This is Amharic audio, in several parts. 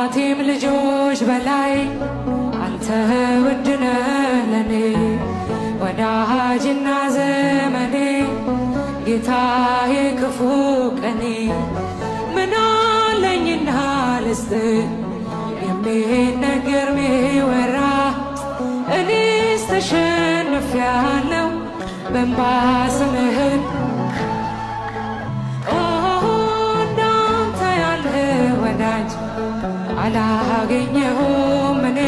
ከእናቴም ልጆች በላይ አንተ ውድ ነህ ለኔ ወዳጅና ዘመኔ ጌታዬ ክፉ ቀኔ ምን አለኝና ልስጥ የሚነገር ሚወራ እኔስ ተሸንፌያለሁ በእንባ ስምህን እንዳንተ ያለ ወዳጅ አላገኘሁም እኔ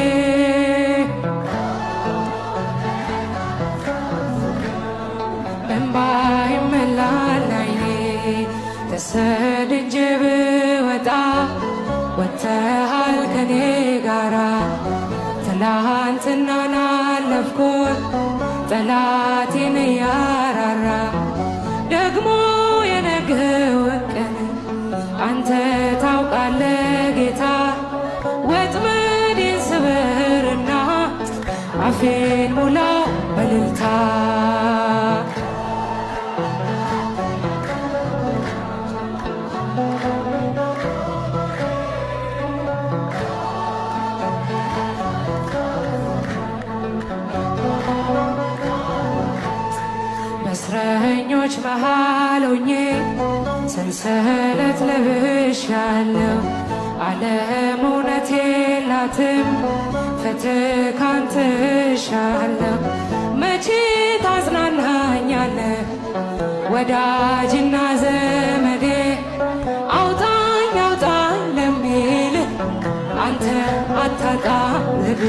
በእንባ ይሞላል ዓይኔ ተሰድጄ ብወጣ ወጥተሃል ከኔ ጋራ ትላንትናን አለፍኩት ጠላቴን እያራራ ደግሞ የነገውን ቀን አንተ ታውቃለህ ጌታ ወጥመዴን ስበርና አፌን ሙላው በእልልታ በእስረኞች መሃል ሆኜ ሰንሰለት ለብሻለሁ ዓለም እውነት የላትም ፍትህ ካንተ እሻለሁ መቼ ታጽናናኛለህ ወዳጅና ዘመዴ አውጣኝ አውጣኝ ለሚል አንተ አታጣም ልቤ